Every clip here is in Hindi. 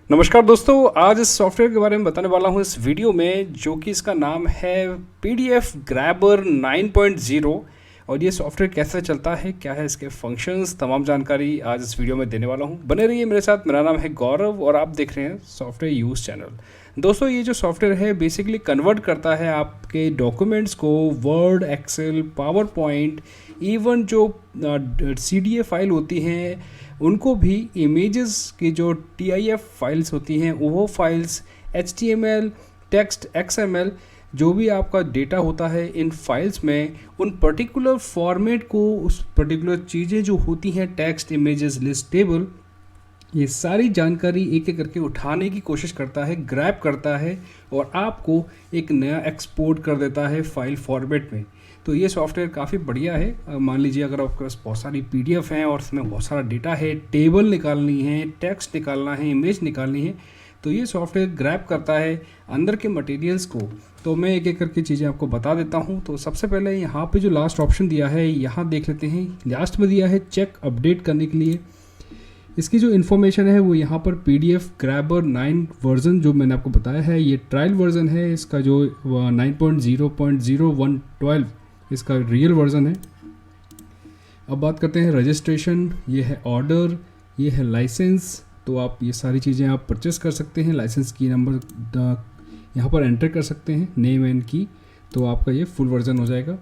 नमस्कार दोस्तों, आज इस सॉफ्टवेयर के बारे में बताने वाला हूँ इस वीडियो में, जो कि इसका नाम है PDF ग्रैबर 9.0। और ये सॉफ्टवेयर कैसे चलता है, क्या है इसके फंक्शंस, तमाम जानकारी आज इस वीडियो में देने वाला हूँ। बने रहिए मेरे साथ। मेरा नाम है गौरव और आप देख रहे हैं सॉफ्टवेयर यूज़ चैनल। दोस्तों, ये जो सॉफ्टवेयर है बेसिकली कन्वर्ट करता है आपके डॉक्यूमेंट्स को Word, Excel, PowerPoint, even जो CDA फाइल होती हैं उनको भी इमेजेस की जो TIF फाइल्स होती हैं वो फाइल्स, HTML, टेक्स्ट, XML, जो भी आपका डेटा होता है इन फाइल्स में, उन पर्टिकुलर फॉर्मेट को, उस पर्टिकुलर चीज़ें जो होती हैं टेक्स्ट, इमेजेस, लिस्ट, टेबल, ये सारी जानकारी एक एक करके उठाने की कोशिश करता है, ग्रैब करता है और आपको एक नया एक्सपोर्ट कर देता है फाइल फॉर्मेट में। तो ये सॉफ्टवेयर काफ़ी बढ़िया है। मान लीजिए अगर आपके पास बहुत सारी PDF हैं और उसमें बहुत सारा डेटा है, टेबल निकालनी है, टेक्स्ट निकालना है, इमेज निकालनी है, तो ये सॉफ्टवेयर ग्रैब करता है अंदर के मटेरियल्स को। तो मैं एक एक करके चीज़ें आपको बता देता हूँ। तो सबसे पहले यहाँ पे जो लास्ट ऑप्शन दिया है, यहाँ देख लेते हैं। लास्ट में दिया है चेक अपडेट करने के लिए। इसकी जो इन्फॉर्मेशन है वो यहाँ पर PDF ग्रैबर 9 वर्जन जो मैंने आपको बताया है, ये ट्रायल वर्जन है। इसका जो 9.0.0112 इसका रियल वर्जन है। अब बात करते हैं रजिस्ट्रेशन। ये है ऑर्डर, ये है लाइसेंस। तो आप ये सारी चीज़ें आप परचेस कर सकते हैं। लाइसेंस की नंबर यहाँ पर एंटर कर सकते हैं, नेम एंड की, तो आपका ये फुल वर्जन हो जाएगा।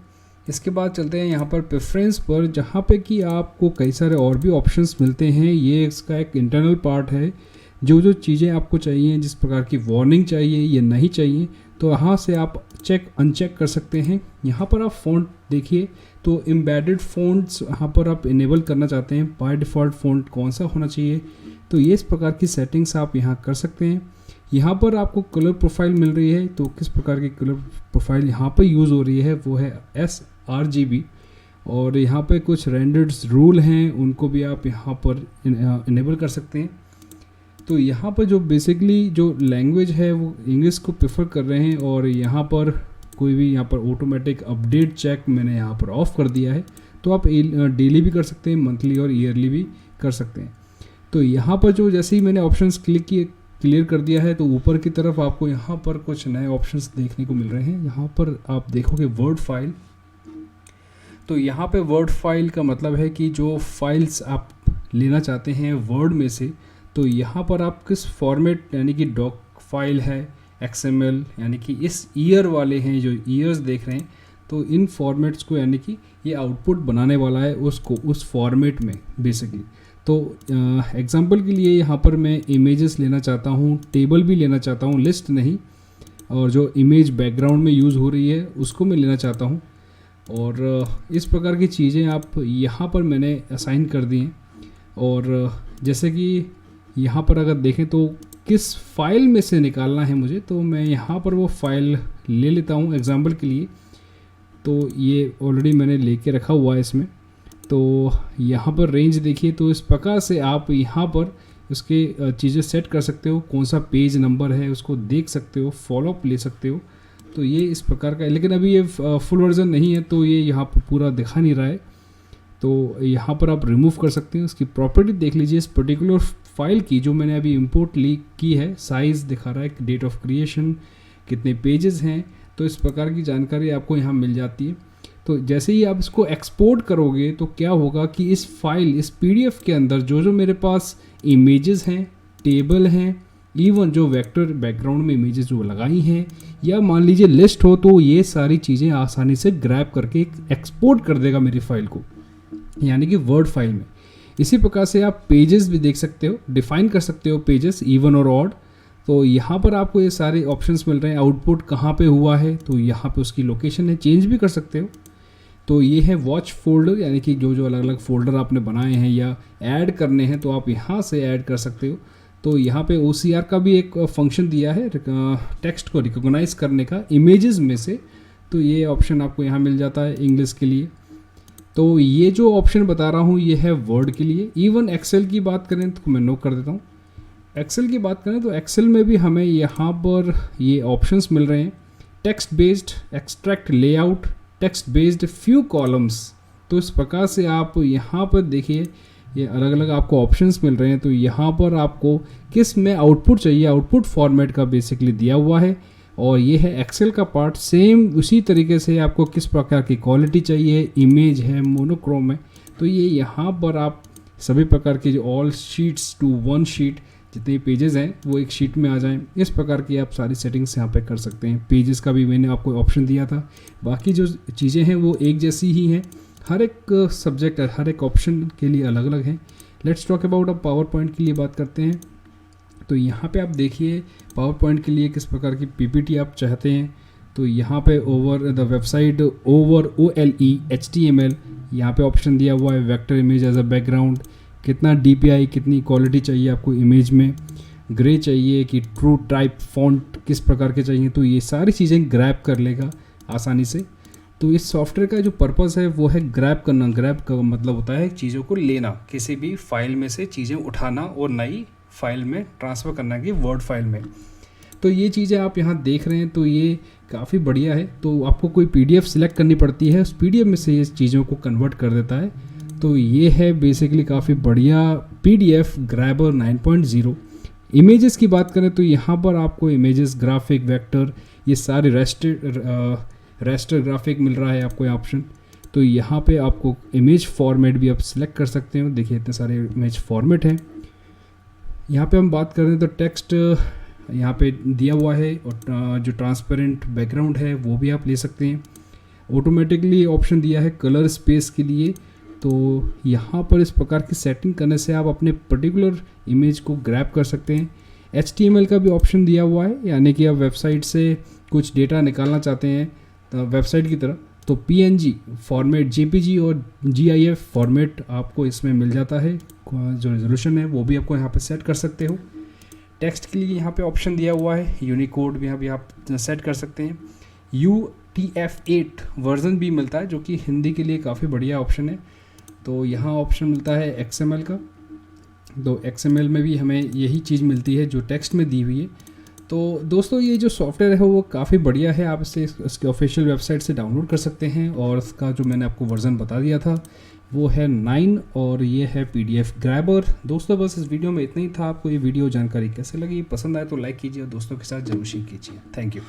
इसके बाद चलते हैं यहाँ पर प्रेफरेंस पर, जहाँ पे कि आपको कई सारे और भी ऑप्शंस मिलते हैं। ये इसका एक इंटरनल पार्ट है। जो चीज़ें आपको चाहिए, जिस प्रकार की वार्निंग चाहिए या नहीं चाहिए, तो यहाँ से आप चेक अनचेक कर सकते हैं। यहाँ पर आप फ़ॉन्ट देखिए, तो एम्बेडेड फ़ॉन्ट्स यहाँ पर आप इनेबल करना चाहते हैं। बाय डिफ़ॉल्ट फ़ॉन्ट कौन सा होना चाहिए, तो ये इस प्रकार की सेटिंग्स आप यहाँ कर सकते हैं। यहाँ पर आपको कलर प्रोफाइल मिल रही है, तो किस प्रकार की कलर प्रोफाइल यहाँ पर यूज़ हो रही है वो है sRGB। और यहाँ पे कुछ रेंडर्स रूल हैं, उनको भी आप यहाँ पर इनेबल कर सकते हैं। तो यहाँ पर जो बेसिकली जो लैंग्वेज है वो इंग्लिश को प्रेफर कर रहे हैं। और यहाँ पर कोई भी यहाँ पर ऑटोमेटिक अपडेट चेक मैंने यहाँ पर ऑफ़ कर दिया है। तो आप डेली भी कर सकते हैं, मंथली और ईयरली भी कर सकते हैं। तो यहाँ पर जो जैसे ही मैंने ऑप्शंस क्लियर कर दिया है, तो ऊपर की तरफ आपको यहाँ पर कुछ नए ऑप्शंस देखने को मिल रहे हैं। यहाँ पर आप देखोगे वर्ड फाइल। तो यहाँ पे वर्ड फाइल का मतलब है कि जो फाइल्स आप लेना चाहते हैं वर्ड में से, तो यहाँ पर आप किस फॉर्मेट, यानी कि डॉक फाइल है, XML, यानी कि इस ईयर वाले हैं, जो ईयर्स देख रहे हैं, तो इन फॉर्मेट्स को, यानी कि ये आउटपुट बनाने वाला है उसको उस फॉर्मेट में बेसिकली। तो एग्जांपल के लिए यहाँ पर मैं इमेजेस लेना चाहता हूँ, टेबल भी लेना चाहता हूँ, लिस्ट नहीं, और जो इमेज बैकग्राउंड में यूज़ हो रही है उसको मैं लेना चाहता हूँ। और इस प्रकार की चीज़ें आप यहाँ पर मैंने असाइन कर दी हैं। और जैसे कि यहाँ पर अगर देखें तो किस फाइल में से निकालना है मुझे, तो मैं यहाँ पर वो फाइल ले लेता हूँ एग्जांपल के लिए। तो ये ऑलरेडी मैंने लेके रखा हुआ है इसमें। तो यहाँ पर रेंज देखिए, तो इस प्रकार से आप यहाँ पर उसके चीज़ें सेट कर सकते हो। कौन सा पेज नंबर है उसको देख सकते हो, फॉलोअप ले सकते हो। तो ये इस प्रकार का है, लेकिन अभी ये फुल वर्जन नहीं है, तो ये यहाँ पर पूरा दिखा नहीं रहा है। तो यहाँ पर आप रिमूव कर सकते हैं। उसकी प्रॉपर्टी देख लीजिए इस पर्टिकुलर फाइल की, जो मैंने अभी इंपोर्ट की है। साइज़ दिखा रहा है, डेट ऑफ क्रिएशन, कितने पेजेस हैं, तो इस प्रकार की जानकारी आपको यहाँ मिल जाती है। तो जैसे ही आप इसको एक्सपोर्ट करोगे तो क्या होगा कि इस फाइल, इस PDF के अंदर जो मेरे पास इमेजेस हैं, टेबल हैं, इवन जो वेक्टर बैकग्राउंड में इमेजेस जो लगाई हैं, या मान लीजिए लिस्ट हो, तो ये सारी चीज़ें आसानी से ग्रैब करके एक्सपोर्ट कर देगा मेरी फाइल को, यानी कि वर्ड फाइल में। इसी प्रकार से आप पेजेस भी देख सकते हो, डिफाइन कर सकते हो पेजेस, इवन और ऑड। तो यहाँ पर आपको ये सारे ऑप्शंस मिल रहे हैं। आउटपुट कहाँ पे हुआ है, तो यहाँ पे उसकी लोकेशन है, चेंज भी कर सकते हो। तो ये है वॉच फोल्डर, यानी कि जो अलग अलग फोल्डर आपने बनाए हैं या ऐड करने हैं, तो आप यहाँ से ऐड कर सकते हो। तो यहाँ पे OCR का भी एक फंक्शन दिया है, टेक्स्ट को रिकॉग्नाइज करने का इमेजेस में से। तो ये ऑप्शन आपको यहाँ मिल जाता है इंग्लिश के लिए। तो ये जो ऑप्शन बता रहा हूँ ये है वर्ड के लिए। इवन एक्सेल की बात करें तो मैं नोट कर देता हूँ। एक्सेल की बात करें तो एक्सेल में भी हमें यहाँ पर ये ऑप्शंस मिल रहे हैं। Text based, extract layout, text based few columns. तो इस प्रकार से आप यहाँ पर देखिए ये अलग अलग आपको ऑप्शंस मिल रहे हैं। तो यहाँ पर आपको किस में आउटपुट चाहिए, आउटपुट फॉर्मेट का बेसिकली दिया हुआ है। और ये है एक्सेल का पार्ट, सेम उसी तरीके से आपको किस प्रकार की क्वालिटी चाहिए, इमेज है, मोनोक्रोम है, तो ये यहाँ पर आप सभी प्रकार की जो all sheets to one sheet, जितने पेजेस हैं वो एक शीट में आ जाएं, इस प्रकार की आप सारी सेटिंग्स यहाँ पे कर सकते हैं। पेजेस का भी मैंने आपको ऑप्शन दिया था। बाकी जो चीज़ें हैं वो एक जैसी ही हैं, हर एक सब्जेक्ट हर एक ऑप्शन के लिए अलग अलग है। लेट्स टॉक अबाउट अब पावर पॉइंट के लिए बात करते हैं। तो यहाँ पे आप देखिए पावर पॉइंट के लिए किस प्रकार की पीपीटी आप चाहते हैं। तो यहाँ पे over the website over OLE HTML यहाँ पे ऑप्शन दिया हुआ है। Vector image as a background, कितना DPI, कितनी क्वालिटी चाहिए आपको इमेज में, ग्रे चाहिए कि ट्रू टाइप फॉन्ट किस प्रकार के चाहिए, तो ये सारी चीज़ें ग्रैब कर लेगा आसानी से। तो इस सॉफ्टवेयर का जो पर्पस है वो है ग्रैब करना। ग्रैब का मतलब होता है चीज़ों को लेना, किसी भी फाइल में से चीज़ें उठाना और नई फाइल में ट्रांसफ़र करना की वर्ड फाइल में। तो ये चीज़ें आप यहाँ देख रहे हैं, तो ये काफ़ी बढ़िया है। तो आपको कोई PDF सिलेक्ट करनी पड़ती है, उस PDF में से ये चीज़ों को कन्वर्ट कर देता है। तो ये है बेसिकली काफ़ी बढ़िया PDF ग्रैबर 9.0। इमेजेस की बात करें तो यहाँ पर आपको इमेजेस, ग्राफिक, वेक्टर, ये सारे रेस्टर ग्राफिक मिल रहा है आपको ये ऑप्शन। तो यहाँ पे आपको इमेज फॉर्मेट भी आप सिलेक्ट कर सकते हो। देखिए इतने सारे इमेज फॉर्मेट हैं। यहाँ पे हम बात करें तो टेक्स्ट यहाँ पे दिया हुआ है, और जो ट्रांसपेरेंट बैकग्राउंड है वो भी आप ले सकते हैं। ऑटोमेटिकली ऑप्शन दिया है कलर स्पेस के लिए। तो यहाँ पर इस प्रकार की सेटिंग करने से आप अपने पर्टिकुलर इमेज को ग्रैब कर सकते हैं। HTML का भी ऑप्शन दिया हुआ है, यानी कि आप वेबसाइट से कुछ डेटा निकालना चाहते हैं तो वेबसाइट की तरह, तो PNG फॉर्मेट, JPG और GIF फॉर्मेट आपको इसमें मिल जाता है। जो रेजोल्यूशन है वो भी आपको यहाँ पे सेट कर सकते हो। टेक्स्ट के लिए यहाँ पे ऑप्शन दिया हुआ है, यूनिकोड भी अभी आप सेट कर सकते हैं। UTF-8 वर्जन भी मिलता है, जो कि हिंदी के लिए काफ़ी बढ़िया ऑप्शन है। तो यहाँ ऑप्शन मिलता है XML का। तो XML में भी हमें यही चीज़ मिलती है जो टेक्स्ट में दी हुई है। तो दोस्तों ये जो सॉफ्टवेयर है वो काफ़ी बढ़िया है, आप इसे इसके ऑफिशियल वेबसाइट से डाउनलोड कर सकते हैं। और इसका जो मैंने आपको वर्ज़न बता दिया था वो है 9, और ये है PDF ग्रैबर। दोस्तों बस इस वीडियो में इतना ही था। आपको ये वीडियो जानकारी कैसे लगी, पसंद आए तो लाइक कीजिए और दोस्तों के साथ जरूर शेयर कीजिए। Thank you.